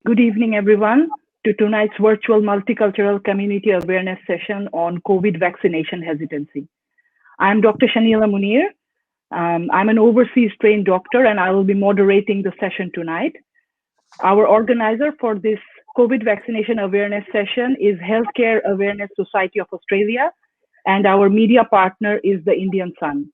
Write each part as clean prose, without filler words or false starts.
Good evening, everyone, to tonight's virtual multicultural community awareness session on COVID vaccination hesitancy. I'm Dr. Shahnila Munir. I'm an overseas trained doctor, and I will be moderating the session tonight. Our organizer for this COVID vaccination awareness session is Healthcare Awareness Society of Australia, and our media partner is the Indian Sun.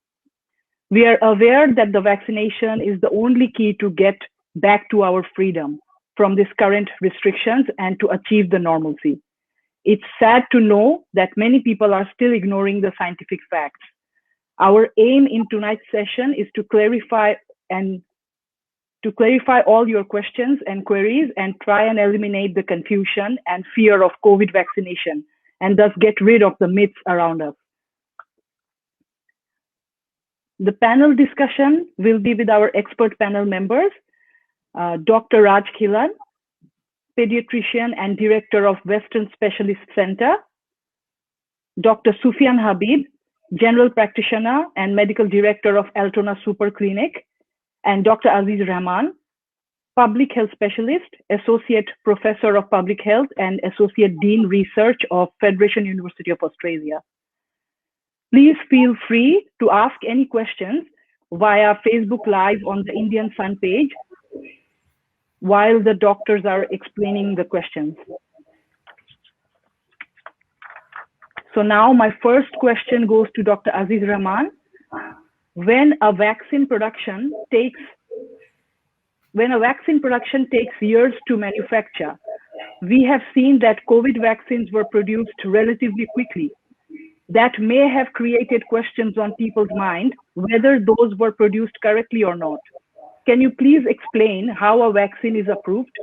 We are aware that the vaccination is the only key to get back to our freedom from these current restrictions and to achieve the normalcy. It's sad to know that many people are still ignoring the scientific facts. Our aim in tonight's session is to clarify all your questions and queries and try and eliminate the confusion and fear of COVID vaccination and thus get rid of the myths around us. The panel discussion will be with our expert panel members, Dr. Raj Khillan, Pediatrician and Director of Western Specialist Center, Dr. Sufian Habib, General Practitioner and Medical Director of Altona Superclinic, and Dr. Aziz Rahman, Public Health Specialist, Associate Professor of Public Health and Associate Dean Research of Federation University of Australia. Please feel free to ask any questions via Facebook Live on the Indian Sun page while the doctors are explaining the questions. So now my first question goes to Dr. Aziz Rahman. When a vaccine production takes years to manufacture, we have seen that COVID vaccines were produced relatively quickly. That may have created questions on people's mind whether those were produced correctly or not. Can you please explain how a vaccine is approved?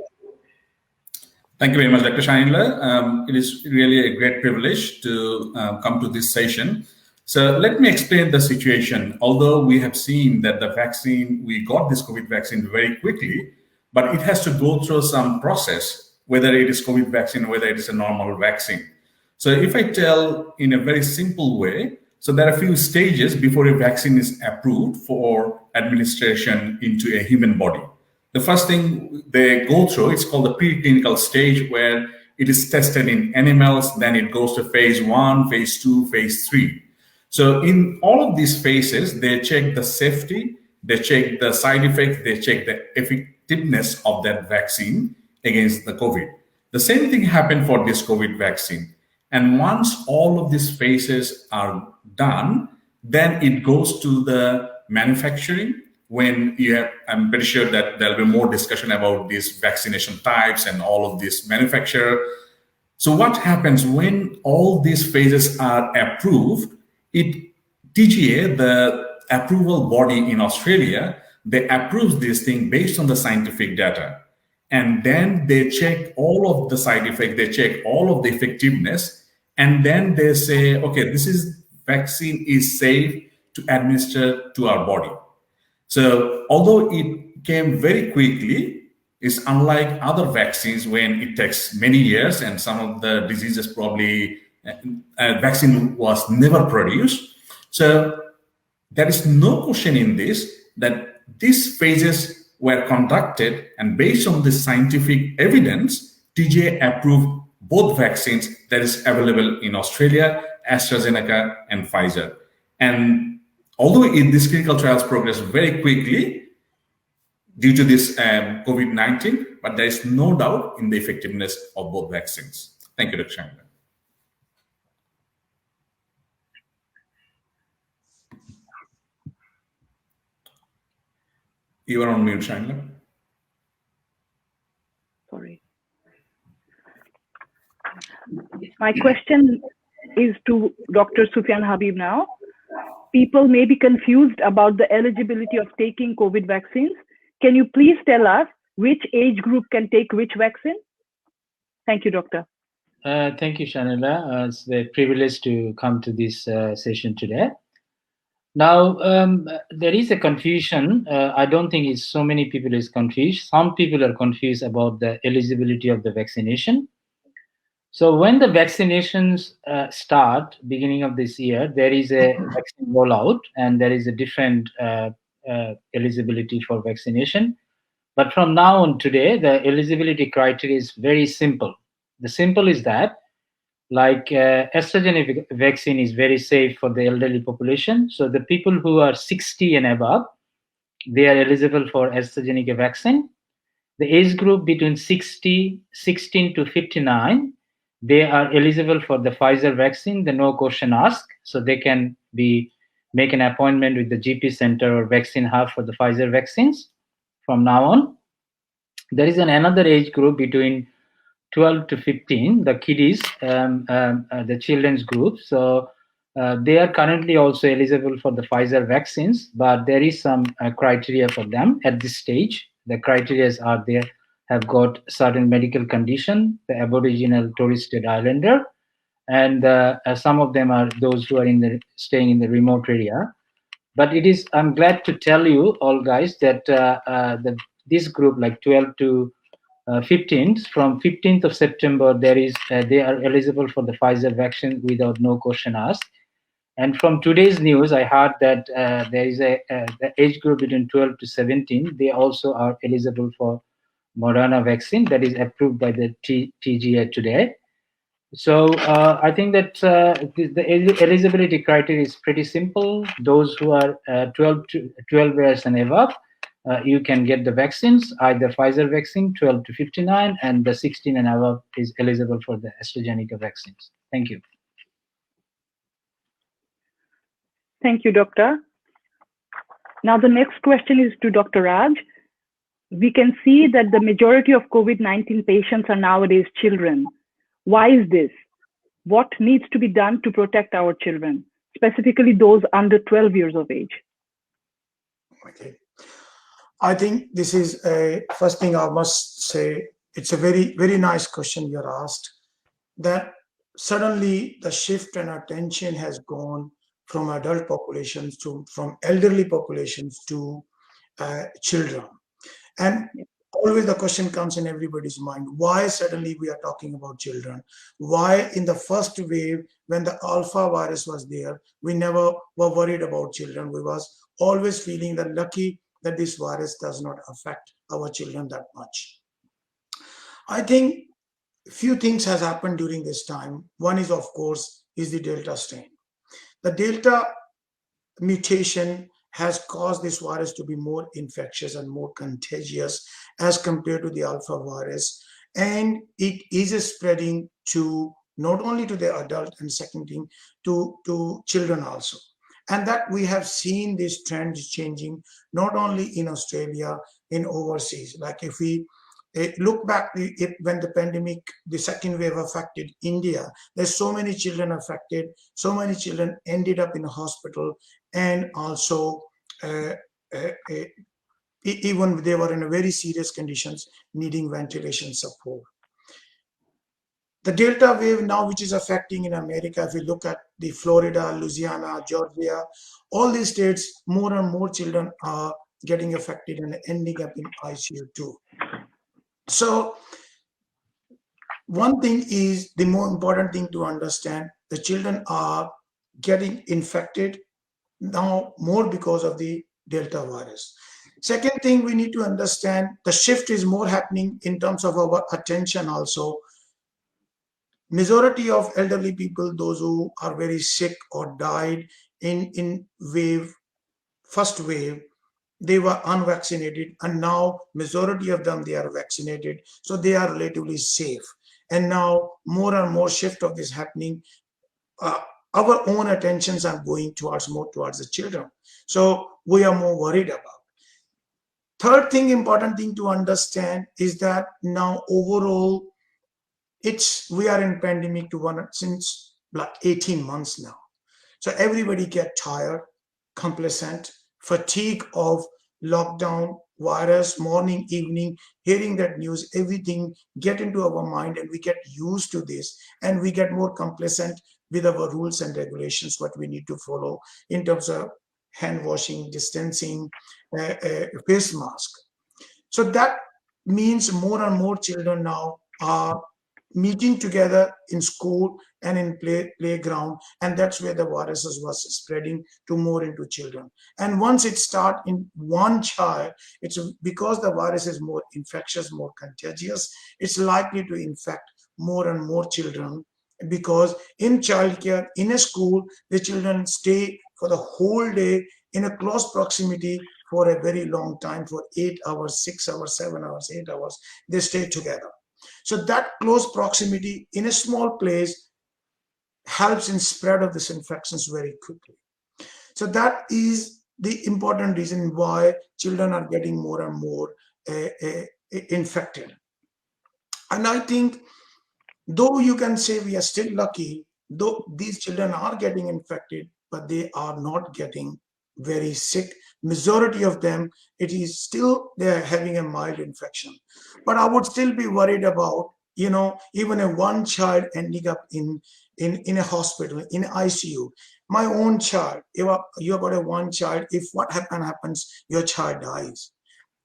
Thank you very much, Dr. Shahnila. It is really a great privilege to come to this session. So let me explain the situation. Although we have seen that the vaccine, we got this COVID vaccine very quickly, but it has to go through some process, whether it is COVID vaccine, whether it is a normal vaccine. So if I tell in a very simple way, so there are a few stages before a vaccine is approved for administration into a human body. The first thing they go through, it's called the preclinical stage, where it is tested in animals, then it goes to phase 1, phase 2, phase 3. So in all of these phases, they check the safety, they check the side effects, they check the effectiveness of that vaccine against the COVID. The same thing happened for this COVID vaccine. And once all of these phases are done, then it goes to the manufacturing. When you have, I'm pretty sure that there'll be more discussion about these vaccination types and all of this manufacturer. So what happens when all these phases are approved? TGA, the approval body in Australia, they approve this thing based on the scientific data. And then they check all of the side effects, they check all of the effectiveness, and then they say, okay, this vaccine is safe to administer to our body. So although it came very quickly, it's unlike other vaccines when it takes many years and some of the diseases probably a vaccine was never produced. So there is no question in this that these phases were conducted, and based on the scientific evidence, TGA approved both vaccines that is available in Australia, Astra-Zeneca and Pfizer. And although this clinical trials progressed very quickly due to this COVID-19, but there is no doubt in the effectiveness of both vaccines. Thank you, Dr. Shahnila. You are on mute, Shahnila. Sorry. My question is to Dr. Sufian Habib now. People may be confused about the eligibility of taking COVID vaccines. Can you please tell us which age group can take which vaccine? Thank you, Doctor. Thank you, Shahnila. It's a privilege to come to this session today. Now, there is a confusion. I don't think it's so many people is confused. Some people are confused about the eligibility of the vaccination. So when the vaccinations start, beginning of this year, there is a vaccine rollout and there is a different eligibility for vaccination. But from now on today, the eligibility criteria is very simple. The simple is that, like AstraZeneca vaccine is very safe for the elderly population. So the people who are 60 and above, they are eligible for AstraZeneca vaccine. The age group between 16 to 59, they are eligible for the Pfizer vaccine, the no question asked. So they can make an appointment with the GP center or vaccine hub for the Pfizer vaccines from now on. There is another age group between 12 to 15, the kiddies, the children's group. So they are currently also eligible for the Pfizer vaccines, but there is some criteria for them at this stage. The criteria are they have got certain medical condition, the Aboriginal Torres Strait Islander, and some of them are those who are staying in the remote area. But I'm glad to tell you all guys that this group, like 12 to 15th, from 15th of September, they are eligible for the Pfizer vaccine without no question asked. And from today's news, I heard that there is the age group between 12 to 17. They also are eligible for Moderna vaccine that is approved by the TGA today. So I think that the eligibility criteria is pretty simple. Those who are 12 years and above, you can get the vaccines, either Pfizer vaccine 12 to 59, and the 16 and above is eligible for the AstraZeneca vaccines. Thank you. Thank you, Doctor. Now the next question is to Dr. Raj. We can see that the majority of COVID-19 patients are nowadays children. Why is this? What needs to be done to protect our children, specifically those under 12 years of age? Okay. I think this is first thing I must say, it's a very, very nice question you're asked, that suddenly the shift and attention has gone from adult populations from elderly populations to children. And always the question comes in everybody's mind, why suddenly we are talking about children? Why in the first wave, when the alpha virus was there, we never were worried about children. We was always feeling that lucky that this virus does not affect our children that much. I think a few things has happened during this time. One is, of course, is the Delta strain. The Delta mutation has caused this virus to be more infectious and more contagious as compared to the alpha virus. And it is spreading to not only to the adult, and second thing, to children also. And that we have seen this trend changing, not only in Australia, in overseas. Like if we look back, when the pandemic, the second wave affected India, there's so many children affected, so many children ended up in a hospital, and also even they were in a very serious conditions, needing ventilation support. The Delta wave now, which is affecting in America, if we look at the Florida, Louisiana, Georgia, all these states, more and more children are getting affected and ending up in ICU too. So one thing is, the more important thing to understand, the children are getting infected now more because of the Delta virus. Second thing we need to understand, the shift is more happening in terms of our attention also. Majority of elderly people, those who are very sick or died in first wave, they were unvaccinated, and now majority of them, they are vaccinated, so they are relatively safe. And now more and more shift of this happening. Our own attentions are going more towards the children, so we are more worried about. Third thing, important thing to understand is that now overall, we are in pandemic since like 18 months now. So everybody get tired, complacent, fatigue of lockdown, virus, morning, evening, hearing that news, everything get into our mind, and we get used to this, and we get more complacent with our rules and regulations, what we need to follow in terms of hand washing, distancing, face mask. So that means more and more children now are meeting together in school, and in playground, and that's where the viruses was spreading to more into children. And once it start in one child, it's because the virus is more infectious, more contagious, it's likely to infect more and more children, because in childcare, in a school, the children stay for the whole day in a close proximity for a very long time, for 8 hours, 6 hours, 7 hours, 8 hours, they stay together. So that close proximity in a small place helps in spread of these infections very quickly. So that is the important reason why children are getting more and more infected. And I think, though you can say we are still lucky, though these children are getting infected, but they are not getting very sick. Majority of them, it is still they're having a mild infection. But I would still be worried about, even a one child ending up in a hospital, in ICU. My own child, you have got a one child, if what happens, your child dies.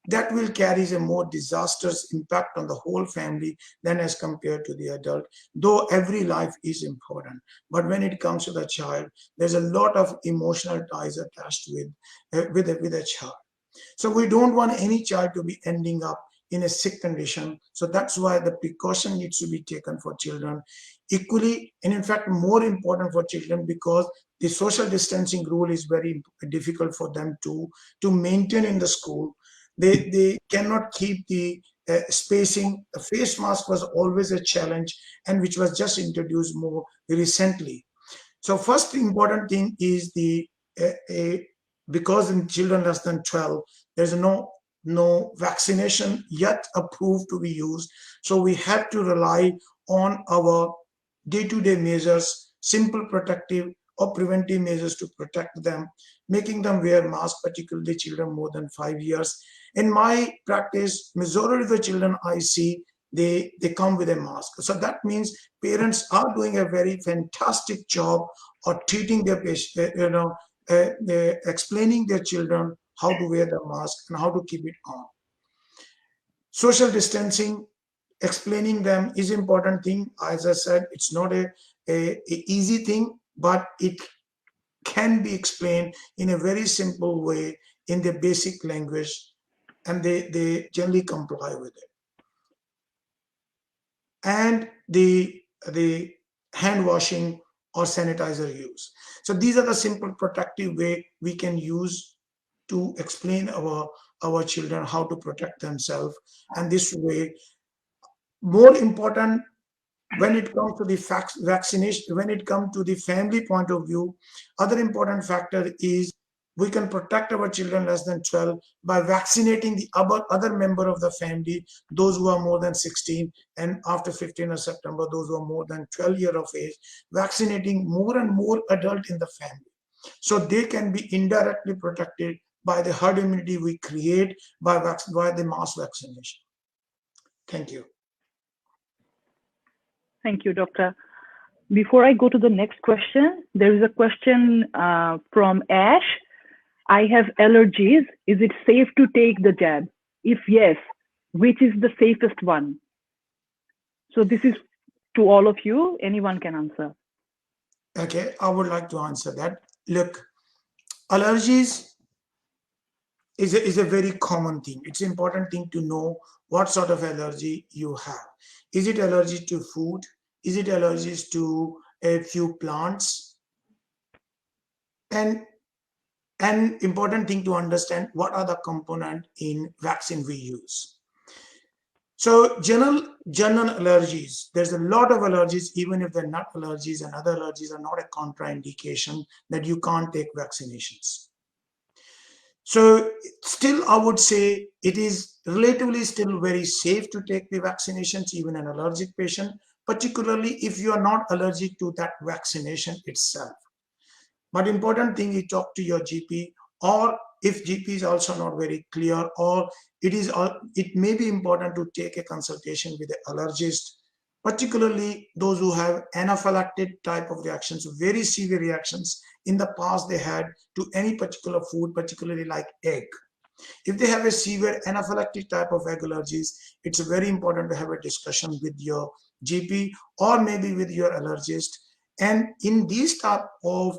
That will carry a more disastrous impact on the whole family than as compared to the adult, though every life is important. But when it comes to the child, there's a lot of emotional ties attached with a child. So we don't want any child to be ending up in a sick condition. So that's why the precaution needs to be taken for children equally, and in fact more important for children, because the social distancing rule is very difficult for them to maintain in the school. They cannot keep the spacing. The face mask was always a challenge, and which was just introduced more recently. So first important thing is because in children less than 12, there's no vaccination yet approved to be used. So we have to rely on our day-to-day measures, simple protective or preventive measures to protect them, making them wear masks, particularly children more than 5 years. In my practice, majority of the children I see, they come with a mask. So that means parents are doing a very fantastic job of treating their patient, explaining their children how to wear the mask and how to keep it on. Social distancing, explaining them is important thing. As I said, it's not a easy thing, but it can be explained in a very simple way in the basic language, and they generally comply with it. And the hand washing or sanitizer use. So these are the simple protective way we can use to explain our children how to protect themselves. And this way, more important, when it comes to the vaccination, when it comes to the family point of view, other important factor is we can protect our children less than 12 by vaccinating the other member of the family, those who are more than 16, and after 15th of September, those who are more than 12 years of age, vaccinating more and more adults in the family. So they can be indirectly protected by the herd immunity we create by the mass vaccination. Thank you. Thank you, Doctor. Before I go to the next question, there is a question from Ash. I have allergies. Is it safe to take the jab? If yes, which is the safest one? So this is to all of you. Anyone can answer. Okay, I would like to answer that. Look, allergies is a very common thing. It's an important thing to know what sort of allergy you have. Is it allergy to food? Is it allergies to a few plants? And important thing to understand, what are the components in vaccine we use. So general allergies, there's a lot of allergies, even if they're not allergies, and other allergies are not a contraindication that you can't take vaccinations. So still, I would say it is relatively still very safe to take the vaccinations, even an allergic patient, particularly if you are not allergic to that vaccination itself. But important thing, you talk to your GP, or if GP is also not very clear, or it may be important to take a consultation with an allergist, particularly those who have anaphylactic type of reactions, very severe reactions in the past they had to any particular food, particularly like egg. If they have a severe anaphylactic type of egg allergies, it's very important to have a discussion with your GP or maybe with your allergist, And in these type of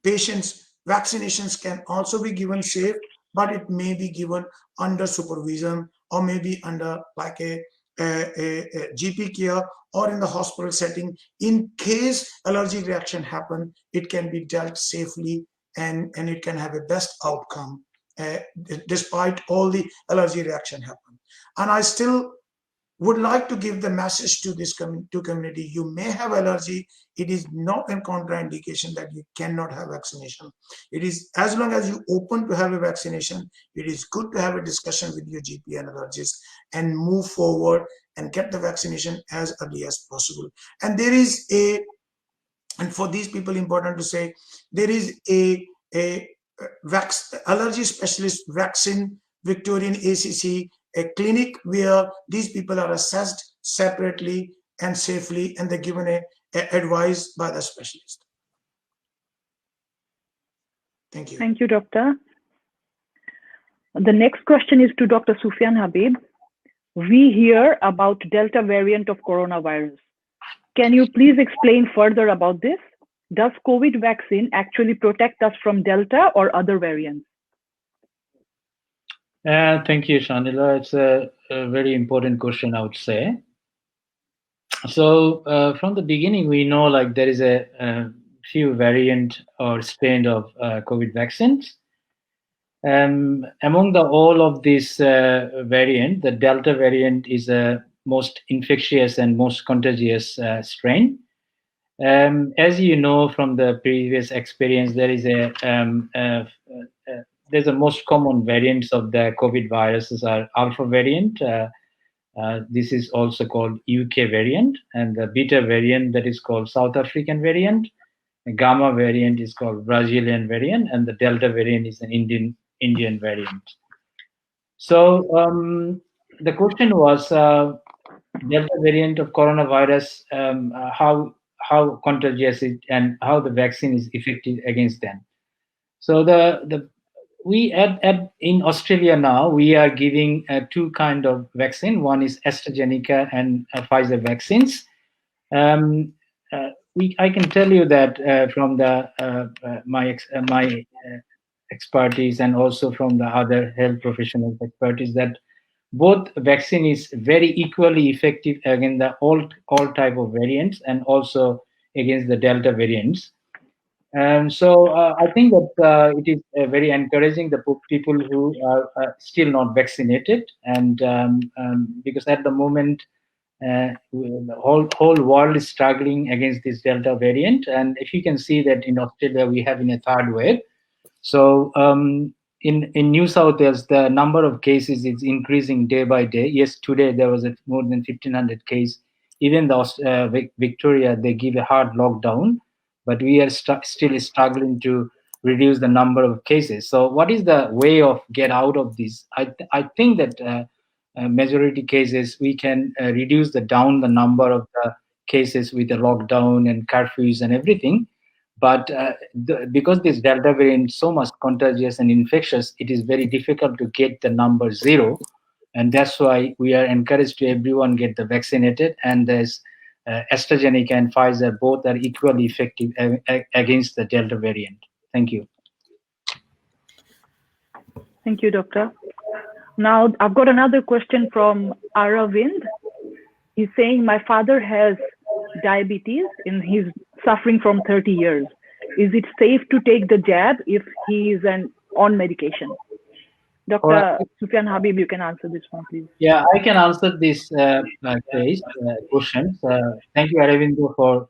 patients, vaccinations can also be given safe, but it may be given under supervision or maybe under like a GP care or in the hospital setting. In case allergic reaction happen, it can be dealt safely and it can have a best outcome despite all the allergy reaction happen. And I still would like to give the message to this community. You may have allergy. It is not a contraindication that you cannot have vaccination. It is, as long as you open to have a vaccination, it is good to have a discussion with your GP and allergist and move forward and get the vaccination as early as possible. And there is and for these people, important to say, there is a allergy specialist vaccine Victorian ACC, a clinic where these people are assessed separately and safely, and they're given a advice by the specialist. Thank you. Thank you, Doctor. The next question is to Dr. Sufian Habib. We hear about Delta variant of coronavirus. Can you please explain further about this? Does COVID vaccine actually protect us from Delta or other variants? Thank you, Shahnila. It's a very important question, I would say. So from the beginning, we know like there is a few variant or strain of COVID vaccines. Among all of these variant, the Delta variant is the most infectious and most contagious strain. As you know from the previous experience, there is there's the most common variants of the COVID viruses are Alpha variant. This is also called UK variant, and the Beta variant that is called South African variant. The Gamma variant is called Brazilian variant, and the Delta variant is an Indian variant. So the question was Delta variant of coronavirus, how contagious it and how the vaccine is effective against them. So we in Australia now, we are giving two kind of vaccine. One is Astra-Zeneca and Pfizer vaccines. I can tell you that from my expertise and also from the other health professionals' expertise that both vaccine is very equally effective against the all type of variants and also against the Delta variants. So I think that it is very encouraging the people who are still not vaccinated, and because at the moment the whole world is struggling against this Delta variant, and if you can see that in Australia we have in a third wave. So in New South Wales, the number of cases is increasing day by day. Yes, today there was more than 1,500 cases. Even the Victoria, they give a hard lockdown, but we are still struggling to reduce the number of cases. So what is the way of get out of this? I think that majority cases we can reduce down the number of the cases with the lockdown and curfews and everything. But because this Delta variant is so much contagious and infectious, it is very difficult to get the number 0. And that's why we are encouraged to everyone get the vaccinated. And there's AstraZeneca and Pfizer, both are equally effective against the Delta variant. Thank you. Thank you, Doctor. Now, I've got another question from Aravind. He's saying, my father has diabetes and he's suffering from 30 years. Is it safe to take the jab if he is on medication? Dr. Sufian Habib, you can answer this one, please. Yeah, I can answer this question. Thank you, Aravind, for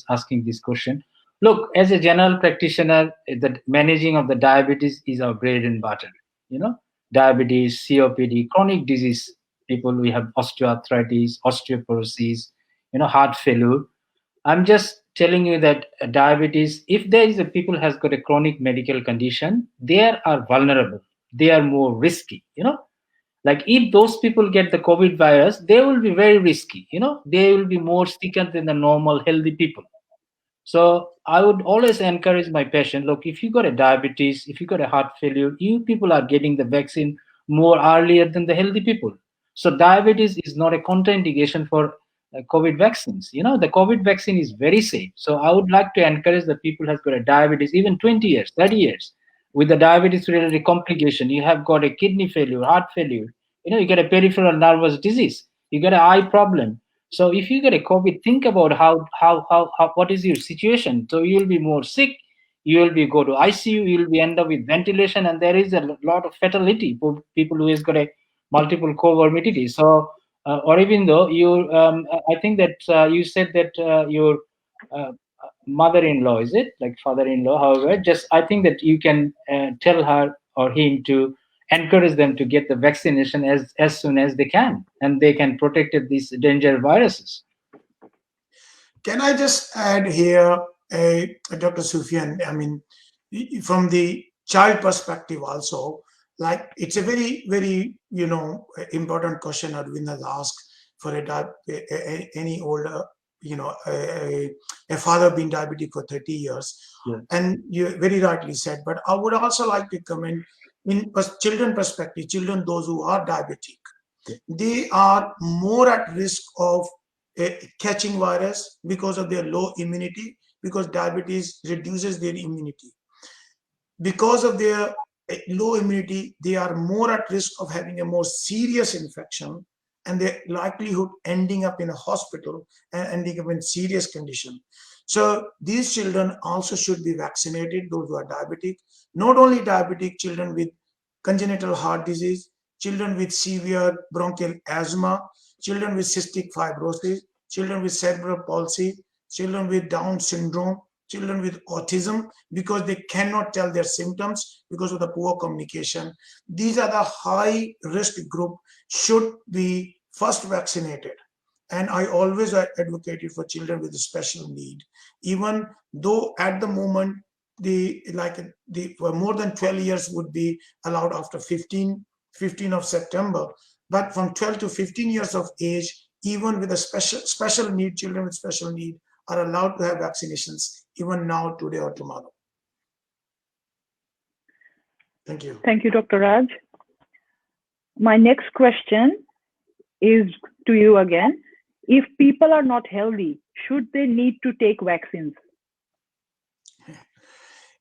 asking this question. Look, as a general practitioner, the managing of the diabetes is our bread and butter. You know, diabetes, COPD, chronic disease. People, we have osteoarthritis, osteoporosis, heart failure. I'm just telling you that diabetes, if there is a people has got a chronic medical condition, they are vulnerable. They are more risky, Like if those people get the COVID virus, they will be very risky, They will be more sicker than the normal healthy people. So I would always encourage my patient, look, if you got a diabetes, if you got a heart failure, you people are getting the vaccine more earlier than the healthy people. So diabetes is not a contraindication for COVID vaccines. You know, the COVID vaccine is very safe. So I would like to encourage the people who has got a diabetes, even 20 years, 30 years, with the diabetes related complication. You have got a kidney failure, heart failure, you know, you get a peripheral nervous disease, you get an eye problem. So if you get a COVID, think about how what is your situation. So you will be more sick, you will be go to ICU, you will be end up with ventilation, and there is a lot of fatality for people who has got a multiple comorbidity. So or even though you, I think that you said that your uh, mother-in-law, is it like father-in-law? However, just I think that you can tell her or him to encourage them to get the vaccination as soon as they can, and they can protect these dangerous viruses. Can I just add here, Dr. Sufian? I mean, from the child perspective also, like it's a very, very, important question Aravind has asked for any older, a father being diabetic for 30 years. Yeah. And you very rightly said, but I would also like to comment in children perspective, children, those who are diabetic, they are more at risk of catching virus because of their low immunity, because diabetes reduces their immunity. Because of their low immunity, they are more at risk of having a more serious infection, and their likelihood ending up in a hospital and ending up in serious condition. So these children also should be vaccinated, those who are diabetic. Not only diabetic, children with congenital heart disease, children with severe bronchial asthma, children with cystic fibrosis, children with cerebral palsy, children with Down syndrome, children with autism, because they cannot tell their symptoms because of the poor communication. These are the high risk group, should be first vaccinated. And I always advocated for children with special need, even though at the moment the more than 12 years would be allowed after 15 of September. But from 12 to 15 years of age, even with a special need, children with special need are allowed to have vaccinations even now, today or tomorrow. Thank you. Thank you, Dr. Raj. My next question is to you again. If people are not healthy, should they need to take vaccines?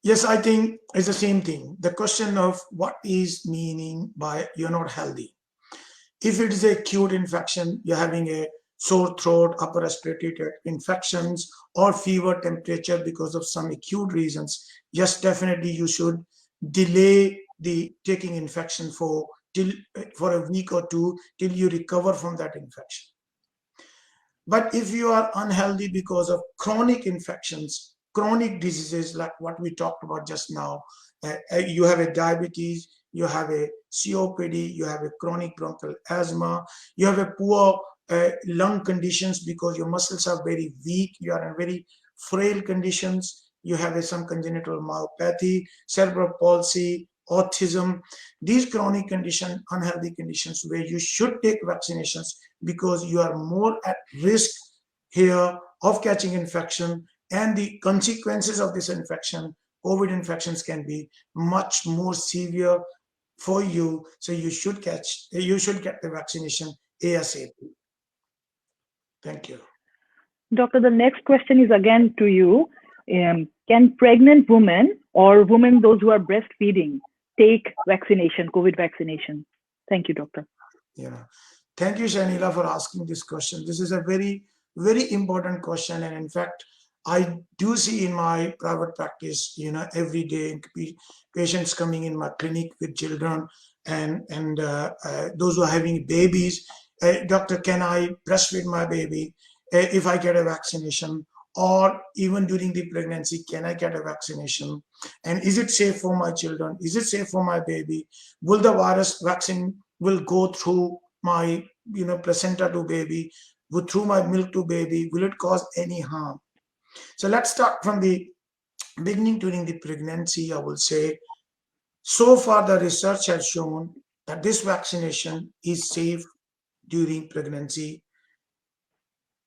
Yes, I think it's the same thing. The question of what is meaning by you're not healthy. If it is a acute infection, you're having a sore throat, upper respiratory tract infections, or fever, temperature because of some acute reasons, yes, definitely you should delay the taking infection for a week or two till you recover from that infection. But if you are unhealthy because of chronic infections, chronic diseases like what we talked about just now, you have a diabetes, you have a COPD, you have a chronic bronchial asthma, you have a poor lung conditions because your muscles are very weak, you are in very frail conditions, you have some congenital myopathy, cerebral palsy, autism. These chronic conditions, unhealthy conditions where you should take vaccinations because you are more at risk here of catching infection, and the consequences of this infection, COVID infections, can be much more severe for you. So you should get the vaccination ASAP. Thank you. Doctor, the next question is again to you. Can pregnant women or women, those who are breastfeeding, take vaccination, COVID vaccination? Thank you, doctor. Yeah. Thank you, Shahnila, for asking this question. This is a very, very important question. And in fact, I do see in my private practice, every day patients coming in my clinic with children and those who are having babies. Doctor, can I breastfeed my baby if I get a vaccination? Or even during the pregnancy, can I get a vaccination? And is it safe for my children? Is it safe for my baby? Will the virus vaccine will go through my placenta to baby, through my milk to baby? Will it cause any harm? So let's start from the beginning. During the pregnancy, I will say, so far the research has shown that this vaccination is safe during pregnancy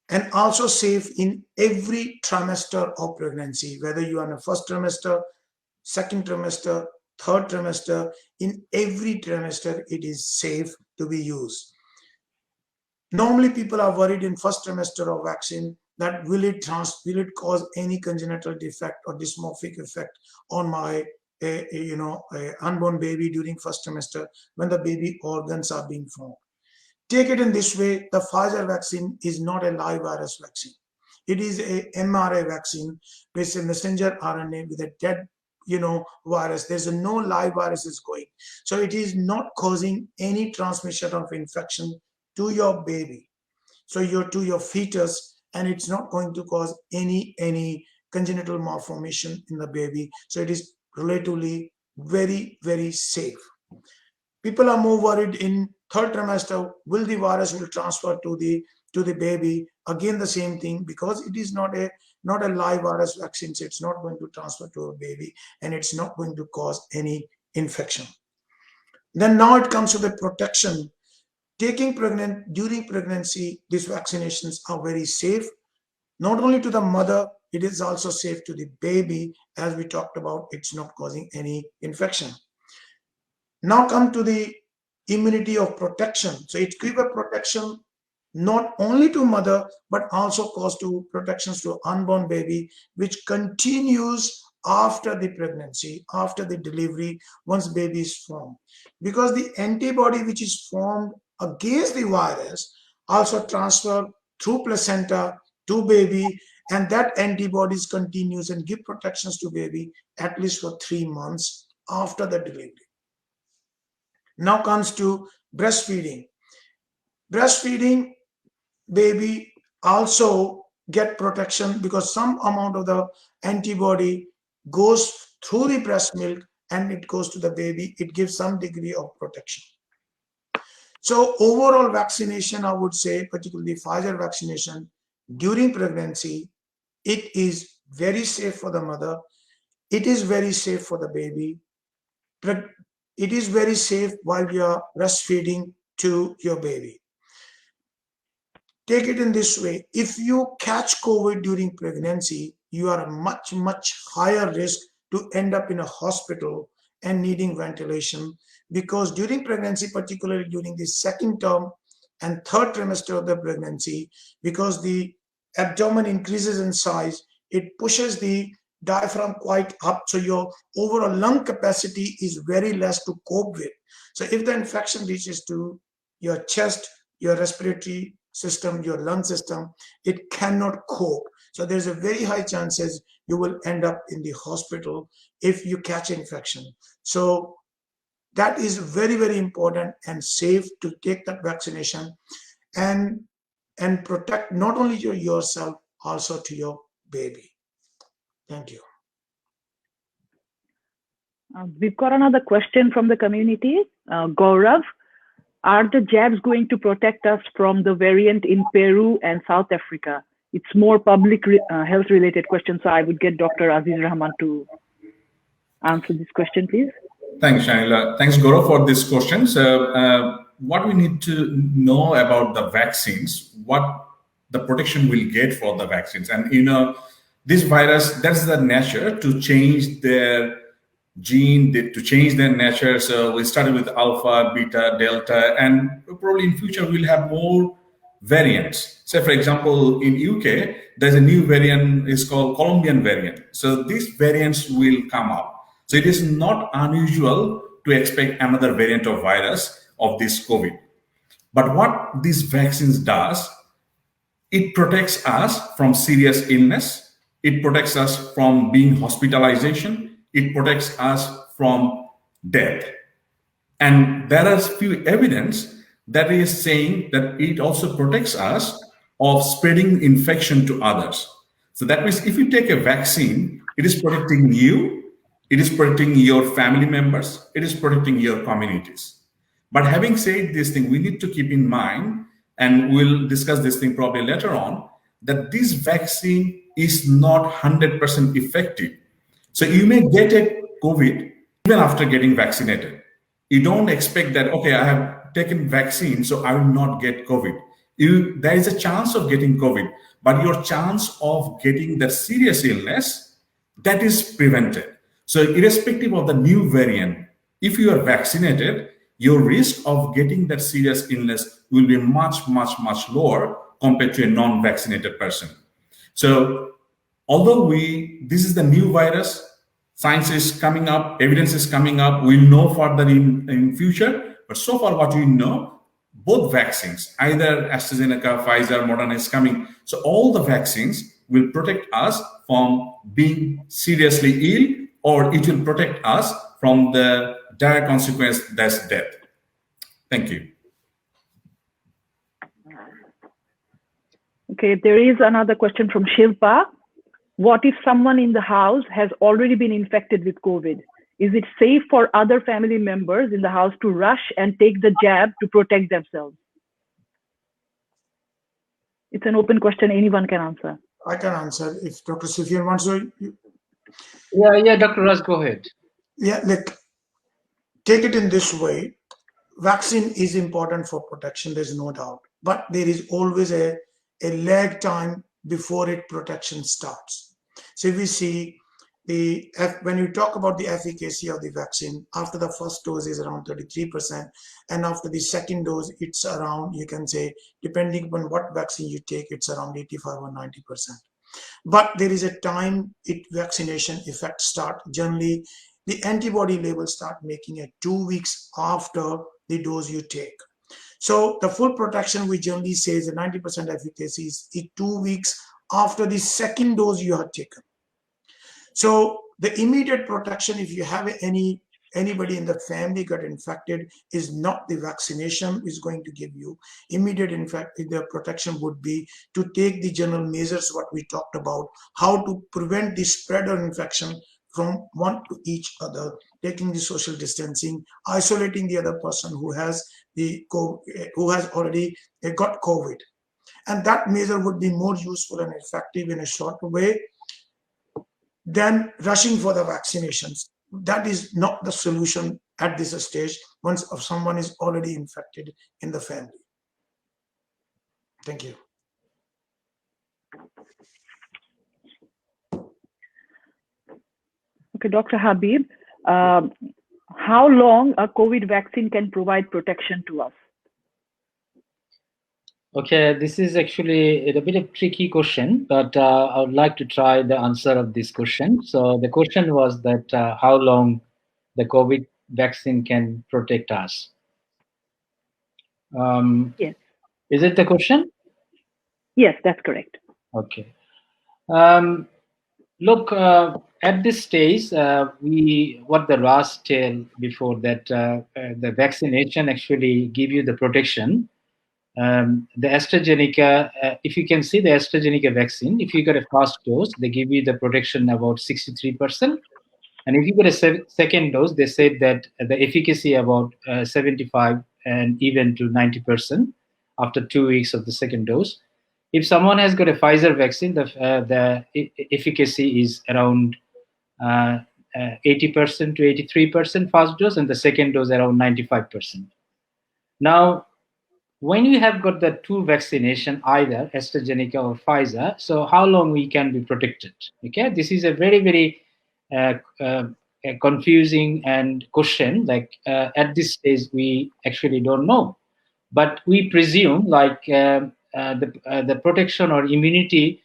and also safe in every trimester of pregnancy, whether you are in the first trimester, second trimester, third trimester. In every trimester, it is safe to be used. Normally, people are worried in first trimester of vaccine that will it cause any congenital defect or dysmorphic effect on my unborn baby during first trimester when the baby organs are being formed. Take it in this way: the Pfizer vaccine is not a live virus vaccine. It is a mRNA vaccine, which is a messenger RNA with a dead virus. There's no live viruses going. So it is not causing any transmission of infection to your baby, to your fetus, and it's not going to cause any congenital malformation in the baby. So it is relatively very, very safe. People are more worried in third trimester, will the virus will transfer to the baby? Again, the same thing, because it is not a live virus vaccine, so it's not going to transfer to a baby, and it's not going to cause any infection. Then now it comes to the protection. During pregnancy, these vaccinations are very safe, not only to the mother, it is also safe to the baby. As we talked about, it's not causing any infection. Now come to the immunity of protection. So it gives a protection not only to mother, but also cause to protections to unborn baby, which continues after the pregnancy, after the delivery, once baby is formed. Because the antibody which is formed against the virus also transfer through placenta to baby, and that antibodies continues and give protections to baby at least for 3 months after the delivery. Now comes to breastfeeding. Breastfeeding, baby also get protection because some amount of the antibody goes through the breast milk and it goes to the baby. It gives some degree of protection. So overall vaccination, I would say, particularly Pfizer vaccination during pregnancy, it is very safe for the mother. It is very safe for the baby. It is very safe while you are breastfeeding to your baby. Take it in this way: if you catch COVID during pregnancy, you are a much, much higher risk to end up in a hospital and needing ventilation, because during pregnancy, particularly during the second term and third trimester of the pregnancy, because the abdomen increases in size, it pushes the diaphragm quite up, so your overall lung capacity is very less to cope with. So if the infection reaches to your chest, your respiratory system, your lung system, it cannot cope. So there's a very high chances you will end up in the hospital if you catch infection. So that is very, very important and safe to take that vaccination and protect not only yourself, also to your baby. Thank you. We've got another question from the community. Gaurav, are the jabs going to protect us from the variant in Peru and South Africa? It's more public health related question, so I would get Dr. Aziz Rahman to answer this question, please. Thanks, Shahnila. Thanks, Gaurav, for this question. So what we need to know about the vaccines, what the protection we'll get for the vaccines. And this virus, that's the nature to change their gene, to change their nature. So we started with alpha, beta, delta, and probably in future we'll have more variants. Say, for example, in UK, there's a new variant, it's called Colombian variant. So these variants will come up. So it is not unusual to expect another variant of virus of this COVID. But what these vaccines does, it protects us from serious illness. It protects us from being hospitalization. It protects us from death. And there is few evidence that is saying that it also protects us of spreading infection to others. So that means if you take a vaccine, it is protecting you, it is protecting your family members, it is protecting your communities. But having said this thing, we need to keep in mind, and we'll discuss this thing probably later on, that this vaccine is not 100% effective. So you may get a COVID even after getting vaccinated. You don't expect that, okay, I have taken vaccine, so I will not get COVID. There is a chance of getting COVID, but your chance of getting the serious illness, that is prevented. So irrespective of the new variant, if you are vaccinated, your risk of getting that serious illness will be much, much, much lower compared to a non-vaccinated person. So although this is the new virus, science is coming up, evidence is coming up, we'll know further in future, but so far what we know, both vaccines, either Astra-Zeneca, Pfizer, Moderna is coming. So all the vaccines will protect us from being seriously ill, or it will protect us from the dire consequence, that's death. Thank you. Okay, there is another question from Shilpa. What if someone in the house has already been infected with COVID? Is it safe for other family members in the house to rush and take the jab to protect themselves? It's an open question, anyone can answer. I can answer if Dr. Sufian wants to. Yeah, Dr. Raz, go ahead. Yeah, look, take it in this way. Vaccine is important for protection, there's no doubt. But there is always a lag time before protection starts. So we see when you talk about the efficacy of the vaccine, after the first dose is around 33%, and after the second dose, it's around, you can say, depending upon what vaccine you take, it's around 85 or 90%. But there is a time vaccination effect start. Generally, the antibody levels start making it 2 weeks after the dose you take. So the full protection we generally say is a 90% efficacy is 2 weeks after the second dose you have taken. So the immediate protection, if you have anybody in the family got infected, is not the vaccination is going to give you. Immediate the protection would be to take the general measures what we talked about, how to prevent the spread of infection from one to each other, taking the social distancing, isolating the other person who has already got COVID. And that measure would be more useful and effective in a short way than rushing for the vaccinations. That is not the solution at this stage once someone is already infected in the family. Thank you. Okay, Dr. Habib, how long a COVID vaccine can provide protection to us? Okay, this is actually a bit of tricky question, but I would like to try the answer of this question. So the question was that how long the COVID vaccine can protect us. Yes. Is it the question? Yes, that's correct. Okay. Look, at this stage, what the Ras tell before that the vaccination actually give you the protection. The Astra-Zeneca, if you can see the Astra-Zeneca vaccine, if you got a first dose, they give you the protection about 63%. And if you got a second dose, they said that the efficacy about 75 and even to 90% after 2 weeks of the second dose. If someone has got a Pfizer vaccine, the efficacy is around 80% to 83% first dose, and the second dose around 95%. Now, when you have got the two vaccination, either AstraZeneca or Pfizer, so how long we can be protected? Okay, this is a very, very confusing and question. Like at this stage, we actually don't know, but we presume like the protection or immunity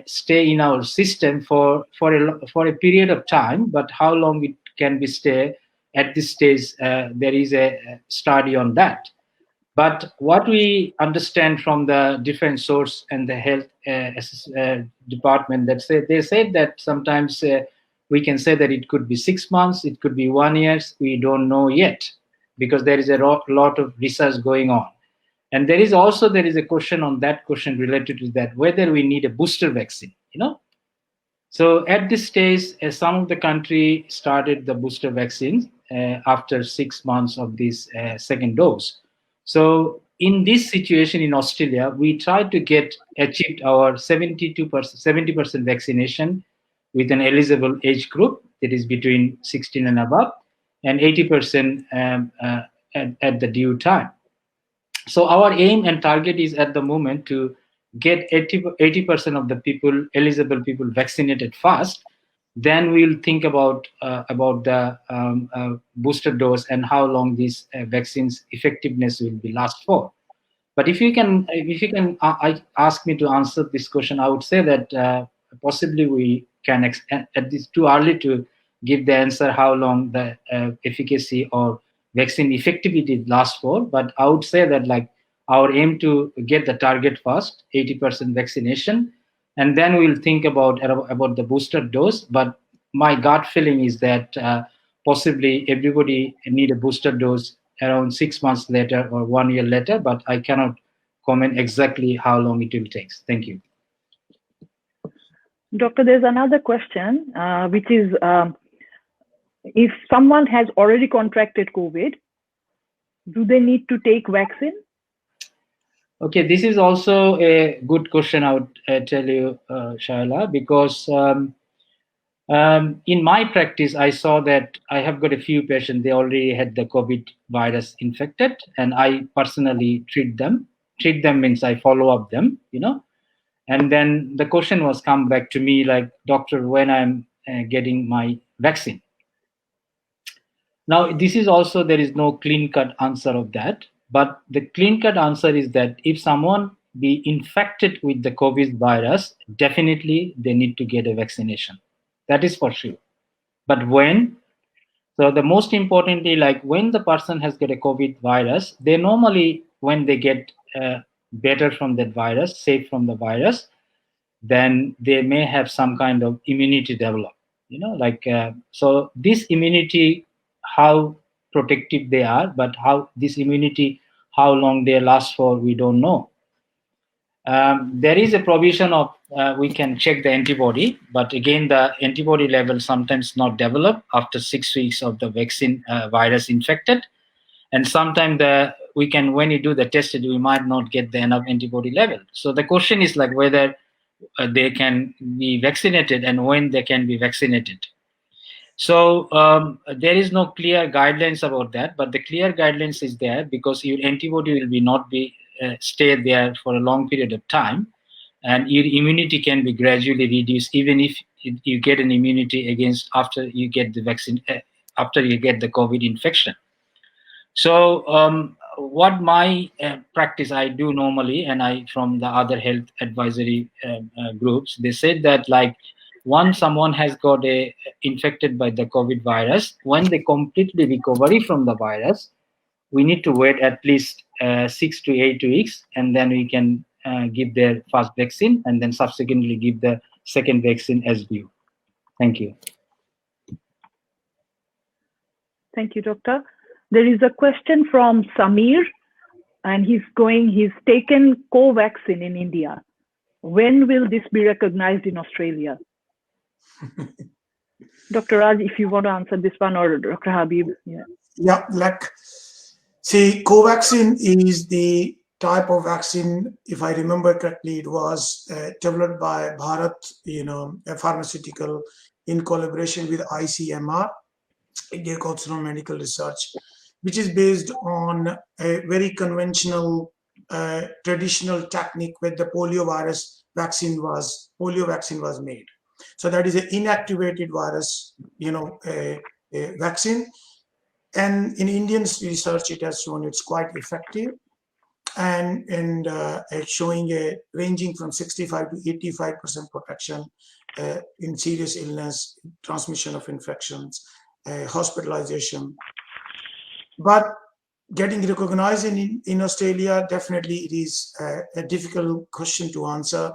stay in our system for a period of time. But how long it can be stay at this stage, there is a study on that. But what we understand from the different source and the health department, they said that sometimes we can say that it could be 6 months, it could be 1 year. We don't know yet because there is a lot of research going on. And there is a question on that question related to that, whether we need a booster vaccine, So at this stage, some of the country started the booster vaccines after 6 months of this second dose. So in this situation in Australia, we tried to achieved our 70% vaccination with an eligible age group that is between 16 and above, and 80% at the due time. So our aim and target is at the moment to get 80% of the eligible people vaccinated fast. Then we'll think about the booster dose and how long this vaccine's effectiveness will be last for. But if you can ask me to answer this question, I would say that possibly we can, at this too early to give the answer how long the efficacy or vaccine effectivity lasts for. But I would say that like our aim to get the target first, 80% vaccination, and then we'll think about the booster dose. But my gut feeling is that possibly everybody need a booster dose around 6 months later or 1 year later, but I cannot comment exactly how long it will take. Thank you. Doctor, there's another question, which is, if someone has already contracted COVID, do they need to take vaccine? Okay, this is also a good question, I would tell you, Shahnila, because in my practice, I saw that I have got a few patients, they already had the COVID virus infected, and I personally treat them. Treat them means I follow up them, and then the question was come back to me like, doctor, when I'm getting my vaccine. Now, this is also, there is no clean-cut answer of that, but the clean-cut answer is that if someone be infected with the COVID virus, definitely they need to get a vaccination. That is for sure. But when? So the most importantly, like when the person has got a COVID virus, they normally, when they get better from that virus, safe from the virus, then they may have some kind of immunity develop, so this immunity, how protective they are, but how this immunity, how long they last for, we don't know. There is a provision of we can check the antibody, but again, the antibody level sometimes not develop after 6 weeks of the vaccine virus infected, and sometimes we can, when you do the test, we might not get the enough antibody level. So the question is like whether they can be vaccinated and when they can be vaccinated. So there is no clear guidelines about that, but the clear guidelines is there because your antibody will not be stay there for a long period of time, and your immunity can be gradually reduced even if you get an immunity against after you get the vaccine, after you get the COVID infection. So what my practice I do normally, and I from the other health advisory groups, they said that like once someone has got infected by the COVID virus, when they completely recover from the virus, we need to wait at least 6 to 8 weeks, and then we can give their first vaccine and then subsequently give the second vaccine as due. Thank you. Thank you, Doctor. There is a question from Samir, and he's taken Covaxin in India. When will this be recognized in Australia? Dr. Raj, if you want to answer this one, or Dr. Habib. Yeah, see, Covaxin is the type of vaccine, if I remember correctly, it was developed by Bharat, a pharmaceutical, in collaboration with ICMR, India Council on Medical Research, which is based on a very conventional, traditional technique where the polio vaccine was made. So that is an inactivated virus, a vaccine. And in Indian research, it has shown it's quite effective, and it's showing ranging from 65 to 85% protection in serious illness, transmission of infections, hospitalization. But getting recognized in Australia, definitely it is a difficult question to answer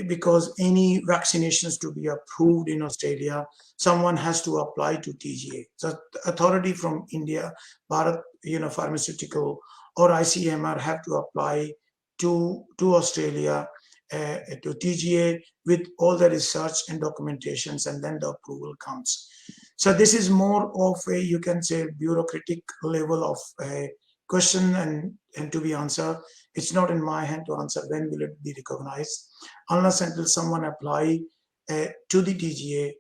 because any vaccinations to be approved in Australia, someone has to apply to TGA. So the authority from India, Bharat, Pharmaceutical or ICMR have to apply to Australia, to TGA with all the research and documentations, and then the approval comes. So this is more of a, you can say, bureaucratic level of a question and to be answered. It's not in my hand to answer when will it be recognized, unless until someone apply to the TGA,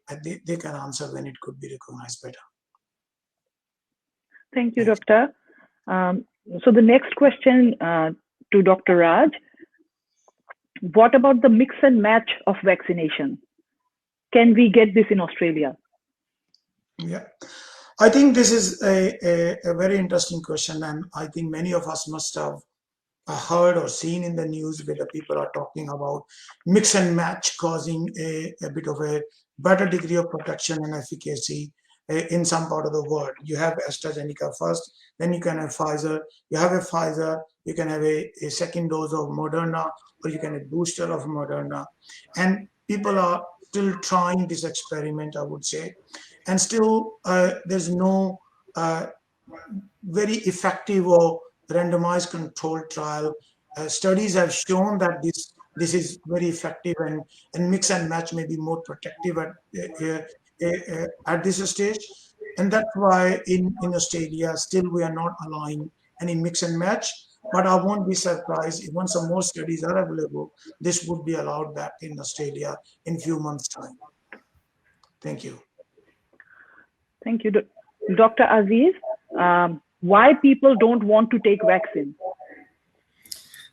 they can answer when it could be recognized better. Thank you, Doctor. So the next question to Dr. Raj, what about the mix and match of vaccination? can we get this in Australia? Yeah, I think this is a very interesting question, and I think many of us must have heard or seen in the news where the people are talking about mix and match causing a bit of a better degree of protection and efficacy in some part of the world. You have Astra-Zeneca first, then you can have Pfizer. You have a Pfizer, you can have a second dose of Moderna, or you can have a booster of Moderna. And people are still trying this experiment, I would say. And still, there's no very effective or randomized controlled trial. Studies have shown that this is very effective, and mix and match may be more protective at this stage. And that's why in Australia, still we are not allowing any mix and match. But I won't be surprised if once some more studies are available, this would be allowed back in Australia in a few months' time. Thank you. Thank you. Dr. Aziz, why people don't want to take vaccine?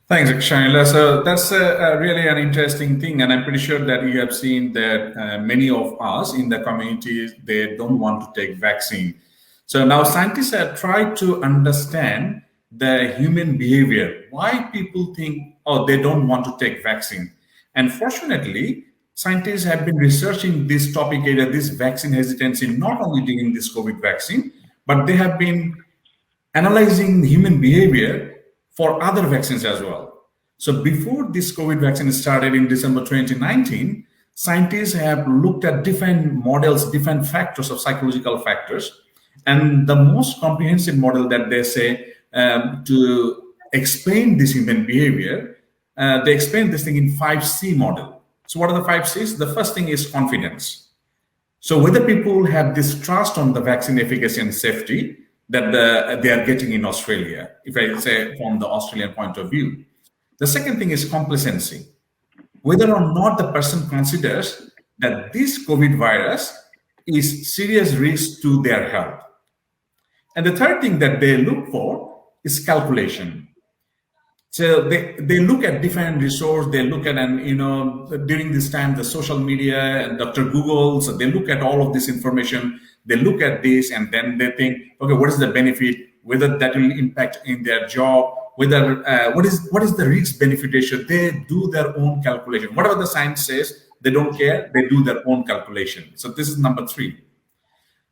Thanks, Shahnila. So that's really an interesting thing, and I'm pretty sure that you have seen that many of us in the community, they don't want to take vaccine. So now scientists have tried to understand the human behavior, why people think, oh, they don't want to take vaccine. And fortunately, scientists have been researching this topic area, this vaccine hesitancy, not only during this COVID vaccine, but they have been analyzing human behavior for other vaccines as well. So before this COVID vaccine started in December 2019, scientists have looked at different models, different factors of psychological factors. And the most comprehensive model that they say to explain this human behavior, they explain this thing in 5C model. So what are the 5 C's? The first thing is confidence. So whether people have this trust on the vaccine efficacy and safety that they are getting in Australia, if I say from the Australian point of view. The second thing is complacency. Whether or not the person considers that this COVID virus is serious risk to their health. And the third thing that they look for is calculation. So they look at different resources, they look at, and during this time, the social media, Dr. Google, so they look at all of this information, they look at this, and then they think, okay, what is the benefit, whether that will impact in their job, whether, what is the risk benefit ratio, they do their own calculation. Whatever the science says, they don't care, they do their own calculation. So this is number 3.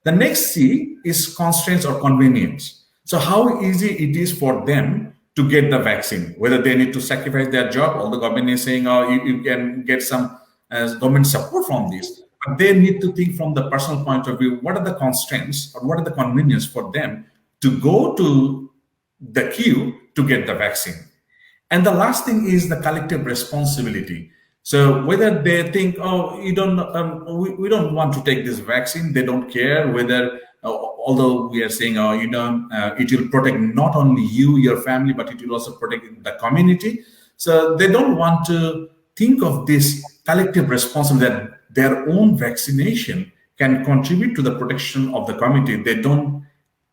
The next C is constraints or convenience. So how easy it is for them to get the vaccine, whether they need to sacrifice their job, although the government is saying, oh, you can get some government support from this, but they need to think from the personal point of view, what are the constraints or what are the convenience for them to go to the queue to get the vaccine. And the last thing is the collective responsibility. So whether they think, oh, we don't want to take this vaccine, they don't care whether, although we are saying, oh, it will protect not only you, your family, but it will also protect the community. So they don't want to think of this collective responsibility that their own vaccination can contribute to the protection of the community. They don't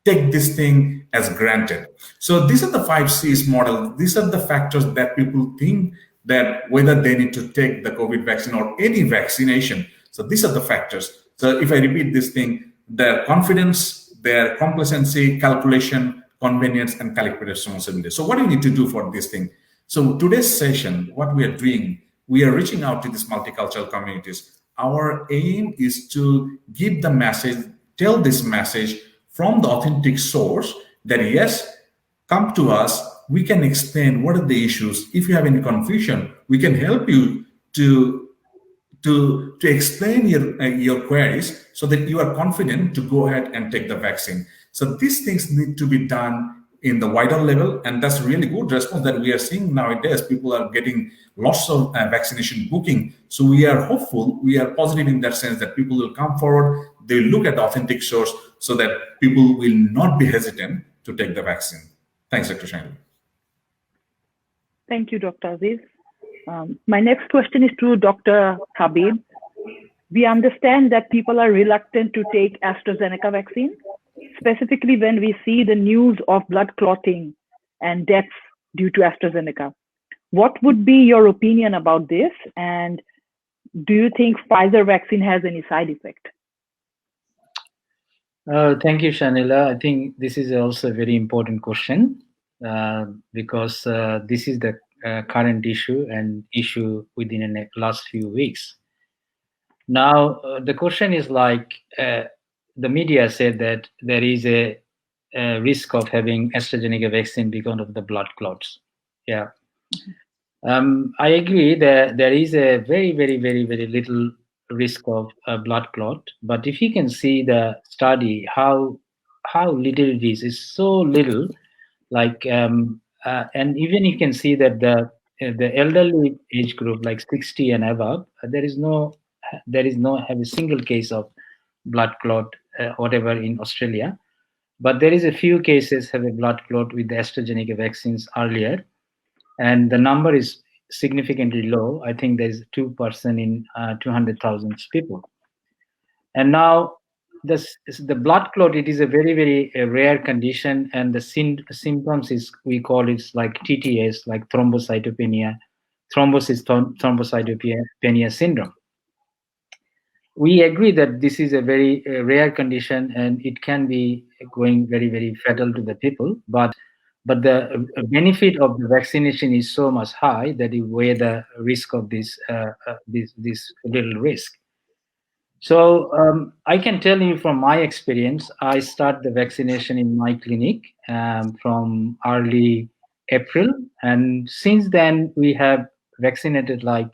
take this thing as granted. So these are the 5 C's model. These are the factors that people think that whether they need to take the COVID vaccine or any vaccination. So these are the factors. So if I repeat this thing, their confidence, their complacency, calculation, convenience, and collective responsibility. So what do you need to do for this thing? So today's session, what we are doing, we are reaching out to these multicultural communities. Our aim is to give the message, tell this message from the authentic source that yes, come to us, we can explain what are the issues. If you have any confusion, we can help you to explain your queries so that you are confident to go ahead and take the vaccine. So these things need to be done in the wider level, and that's really good response that we are seeing nowadays. People are getting lots of vaccination booking. So we are hopeful, we are positive in that sense that people will come forward, they look at the authentic source so that people will not be hesitant to take the vaccine. Thanks, Dr. Shahnila. Thank you, Dr. Aziz. My next question is to Dr. Habib. We understand that people are reluctant to take Astra-Zeneca vaccine, specifically when we see the news of blood clotting and deaths due to Astra-Zeneca. What would be your opinion about this? And do you think Pfizer vaccine has any side effect? Thank you, Shahnila. I think this is also a very important question because this is the current issue and issue within the last few weeks. Now, the question is like the media said that there is a risk of having Astra-Zeneca vaccine because of the blood clots. Yeah. I agree that there is a very, very, very, very little risk of blood clot. But if you can see the study, how little it is, it's so little. Like, and even you can see that the elderly age group, like 60 and above, there is no have a single case of blood clot, whatever in Australia. But there is a few cases have a blood clot with the AstraZeneca vaccines earlier, and the number is significantly low. I think there's 2% in 200,000 people. And now the blood clot, it is a very, very rare condition, and the symptoms is, we call it like TTS, like thrombocytopenia, thrombocytopenia syndrome. We agree that this is a very rare condition and it can be going very, very fatal to the people, but the benefit of the vaccination is so much high that it weigh the risk of this little risk. So I can tell you from my experience, I start the vaccination in my clinic from early April, and since then we have vaccinated like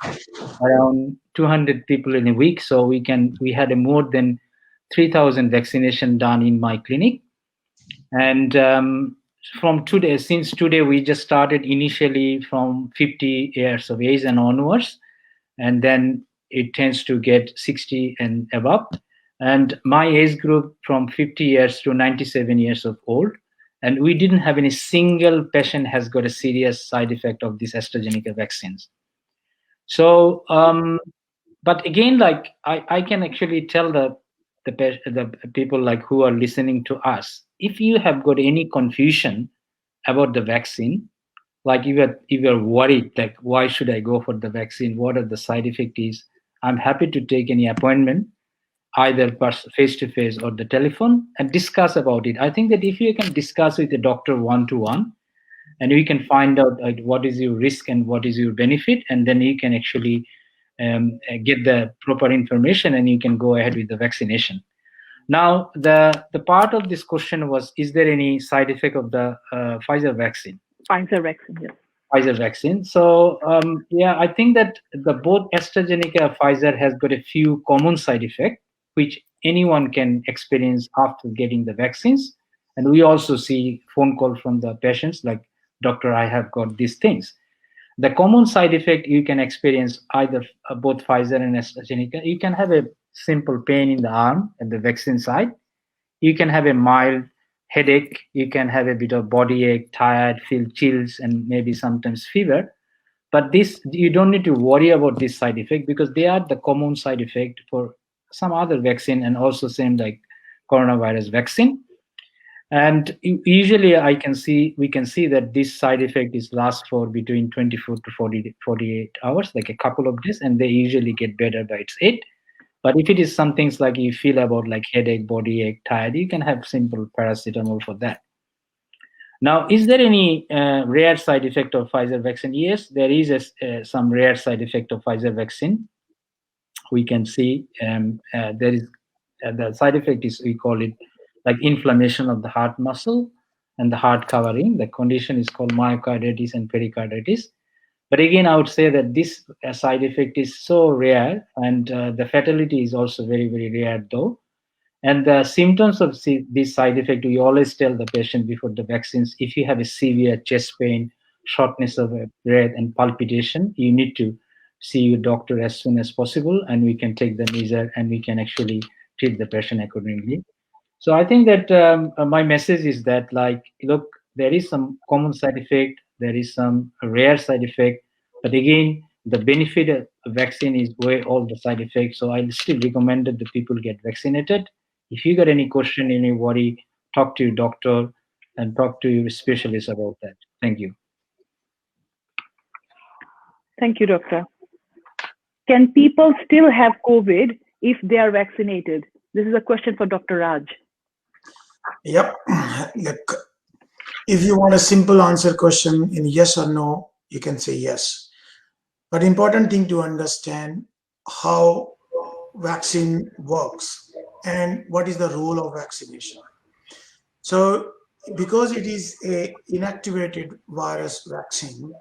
around 200 people in a week. So we had a more than 3,000 vaccination done in my clinic, and since today we just started initially from 50 years of age and onwards, and then it tends to get 60 and above. And my age group from 50 years to 97 years of old. And we didn't have any single patient has got a serious side effect of these AstraZeneca vaccines. So, but again, like I can actually tell the people like who are listening to us, if you have got any confusion about the vaccine, like if you're worried, like why should I go for the vaccine? What are the side effects? I'm happy to take any appointment, either face-to-face or the telephone, and discuss about it. I think that if you can discuss with the doctor one-to-one, and we can find out what is your risk and what is your benefit, and then you can actually get the proper information and you can go ahead with the vaccination. Now, the part of this question was, is there any side effect of the Pfizer vaccine? Pfizer vaccine, yes. Pfizer vaccine. So yeah, I think that both AstraZeneca and Pfizer has got a few common side effects, which anyone can experience after getting the vaccines. And we also see phone call from the patients like, doctor, I have got these things. The common side effect you can experience either both Pfizer and AstraZeneca. You can have a simple pain in the arm at the vaccine site. You can have a mild headache, you can have a bit of body ache, tired, feel chills, and maybe sometimes fever. But this, you don't need to worry about this side effect because they are the common side effect for some other vaccine and also same like coronavirus vaccine. And usually we can see that this side effect is last for between 24 to 48 hours, like a couple of days, and they usually get better by its 8. But if it is some things like you feel about like headache, body ache, tired, you can have simple paracetamol for that. Now, is there any rare side effect of Pfizer vaccine? Yes, there is some rare side effect of Pfizer vaccine. We can see there is the side effect is, we call it like inflammation of the heart muscle and the heart covering. The condition is called myocarditis and pericarditis. But again, I would say that this side effect is so rare, and the fatality is also very, very rare though. And the symptoms of this side effect, we always tell the patient before the vaccines, if you have a severe chest pain, shortness of breath, and palpitation, you need to see your doctor as soon as possible, and we can take the measure and we can actually treat the patient accordingly. So I think that my message is that, like, look, there is some common side effect, there is some rare side effect, but again, the benefit of the vaccine is way all the side effects. So I still recommend that the people get vaccinated. If you got any question, any worry, talk to your doctor and talk to your specialist about that. Thank you. Thank you, doctor. Can people still have COVID if they are vaccinated? This is a question for Dr. Raj. Yep. Look, if you want a simple answer question in yes or no, you can say yes. But important thing to understand how vaccine works and what is the role of vaccination. So because it is a inactivated virus vaccine,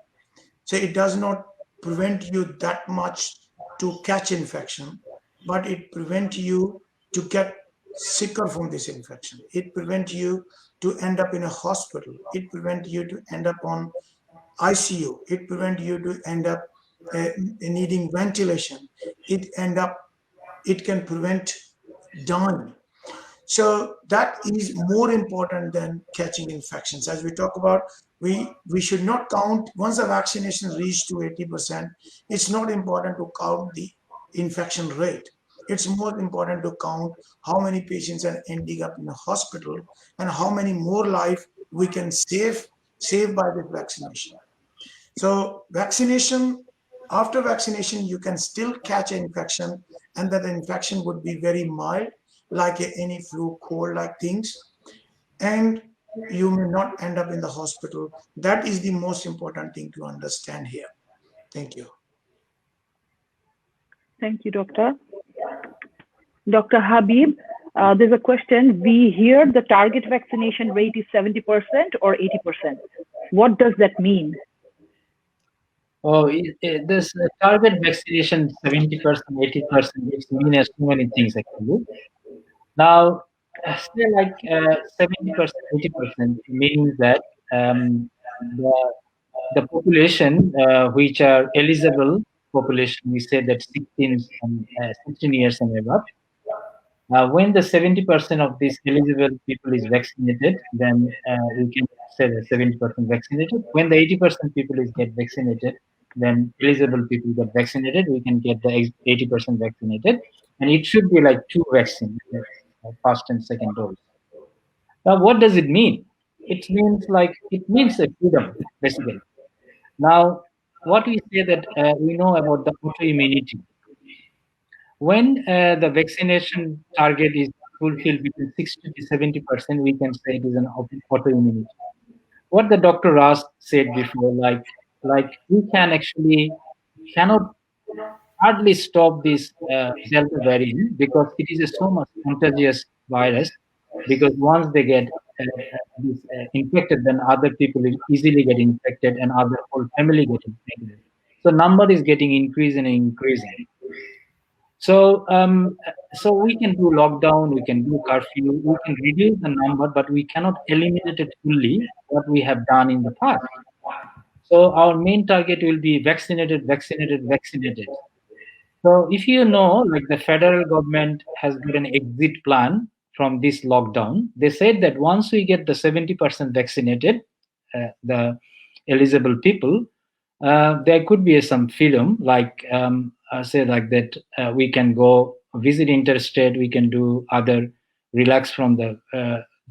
so it does not prevent you that much to catch infection, but it prevents you to get sicker from this infection. It prevents you to end up in a hospital. It prevents you to end up on ICU. It prevents you to end up needing ventilation. It can prevent dying. So that is more important than catching infections. As we talk about, we should not count, once the vaccination reaches to 80%, it's not important to count the infection rate. It's more important to count how many patients are ending up in a hospital and how many more lives we can save by this vaccination. So vaccination, after vaccination, you can still catch an infection, and that infection would be very mild, like any flu, cold-like things, and you may not end up in the hospital. That is the most important thing to understand here. Thank you. Thank you, Doctor. Dr. Habib, there's a question. We hear the target vaccination rate is 70% or 80%. What does that mean? Oh, this target vaccination 70%, 80%, it means so many things actually. Now, say like 70%, 80% means that the population which are eligible population, we say that 16 years and above. When the 70% of these eligible people is vaccinated, then we can say that 70% vaccinated. When the 80% people is get vaccinated, then eligible people get vaccinated, we can get the 80% vaccinated. And it should be like 2 vaccines, first and second dose. Now, what does it mean? It means a freedom, basically. Now, what we say that we know about the autoimmunity. When the vaccination target is fulfilled between 60 to 70%, we can say it is an autoimmunity. What the Dr. Ras said before, like we cannot hardly stop this Delta variant because it is a so much contagious virus. Because once they get infected, then other people will easily get infected and other whole family get infected. So number is getting increasing and increasing. So so we can do lockdown, we can do curfew, we can reduce the number, but we cannot eliminate it fully what we have done in the past. So our main target will be vaccinated, vaccinated, vaccinated. So if you know, like the federal government has got an exit plan from this lockdown. They said that once we get the 70% vaccinated, the eligible people, there could be some freedom, like say like that we can go visit interstate, we can do other relax from the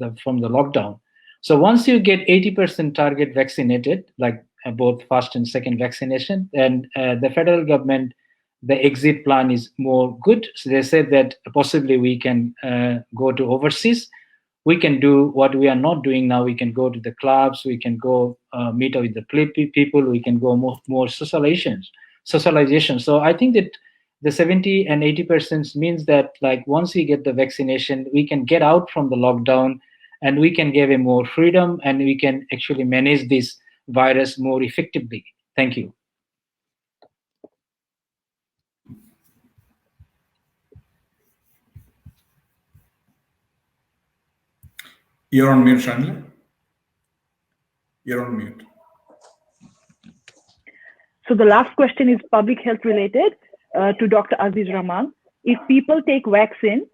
lockdown. So once you get 80% target vaccinated, like both first and second vaccination, and the federal government, the exit plan is more good. So they said that possibly we can go to overseas. We can do what we are not doing now. We can go to the clubs. We can go meet with the people. We can go more socialization. So I think that the 70 and 80% means that like once we get the vaccination, we can get out from the lockdown and we can give a more freedom and we can actually manage this virus more effectively. Thank you. You're on mute, Shahnila. You're on mute. So the last question is public health related to Dr. Aziz Rahman. If people take vaccine,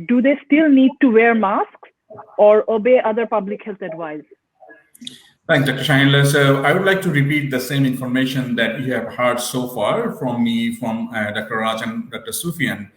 do they still need to wear masks or obey other public health advice? Thanks, Dr. Shahnila. So I would like to repeat the same information that you have heard so far from me, from Dr. Raj and Dr. Sufian,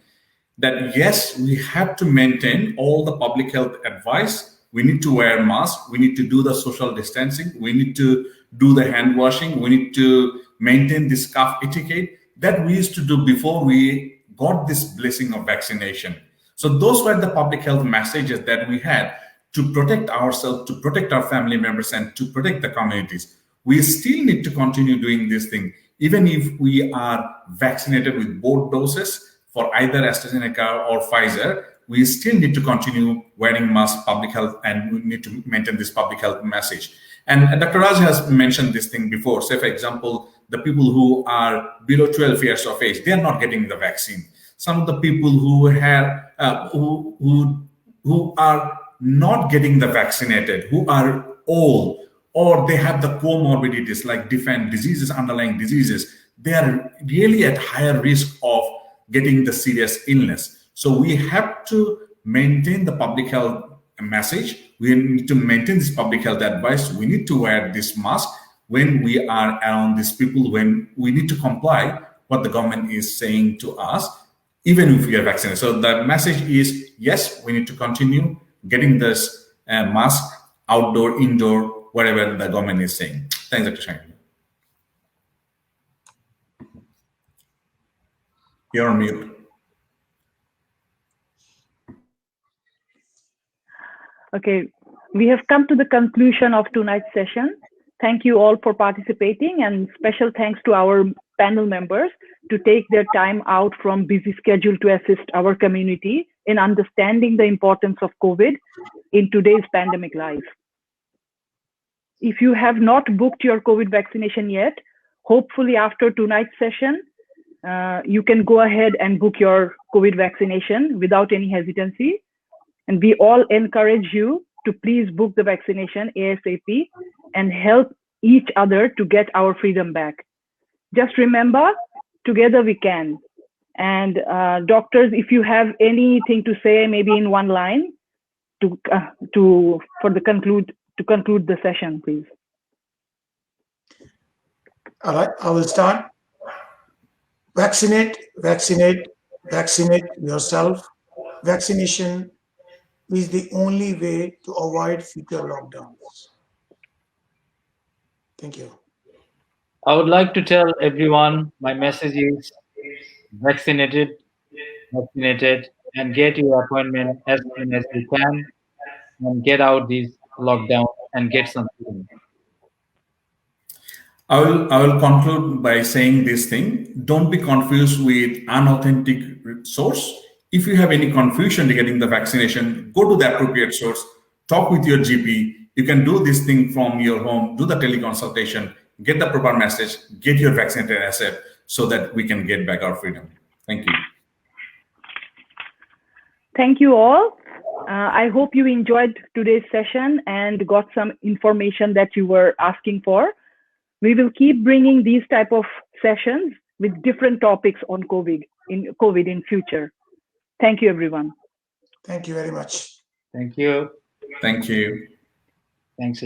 that yes, we have to maintain all the public health advice. We need to wear masks. We need to do the social distancing. We need to do the hand washing. We need to maintain this cough etiquette. that we used to do before we got this blessing of vaccination. So those were the public health messages that we had to protect ourselves, to protect our family members, and to protect the communities. We still need to continue doing this thing, even if we are vaccinated with both doses for either AstraZeneca or Pfizer. We still need to continue wearing masks, public health, and we need to maintain this public health message. And Dr. Raj has mentioned this thing before. Say, for example, the people who are below 12 years of age, they are not getting the vaccine. Some of the people who have who are not getting the vaccinated, who are old, or they have the comorbidities like different diseases, underlying diseases, they are really at higher risk of getting the serious illness. So we have to maintain the public health message. We need to maintain this public health advice. We need to wear this mask when we are around these people, when we need to comply what the government is saying to us, even if we are vaccinated. So the message is, yes, we need to continue getting this mask outdoor, indoor, whatever the government is saying. Thanks, Dr. Shahnila. You're on mute. Okay, we have come to the conclusion of tonight's session. Thank you all for participating, and special thanks to our panel members to take their time out from busy schedule to assist our community in understanding the importance of COVID in today's pandemic life. If you have not booked your COVID vaccination yet, hopefully after tonight's session, you can go ahead and book your COVID vaccination without any hesitancy. And we all encourage you to please book the vaccination ASAP and help each other to get our freedom back. Just remember, together we can. And doctors, if you have anything to say, maybe in one line, to conclude the session, please. All right, I will start. Vaccinate, vaccinate, vaccinate yourself. Vaccination is the only way to avoid future lockdowns. Thank you. I would like to tell everyone, my message is vaccinated, and get your appointment as soon as you can, and get out these lockdown and get some freedom. I will conclude by saying this thing. Don't be confused with unauthentic source. If you have any confusion regarding the vaccination, go to the appropriate source, talk with your GP. You can do this thing from your home, do the teleconsultation, get the proper message, get your vaccinated asset so that we can get back our freedom. Thank you. Thank you all. I hope you enjoyed today's session and got some information that you were asking for. We will keep bringing these type of sessions with different topics on COVID in future. Thank you, everyone. Thank you very much. Thank you. Thank you. Thanks.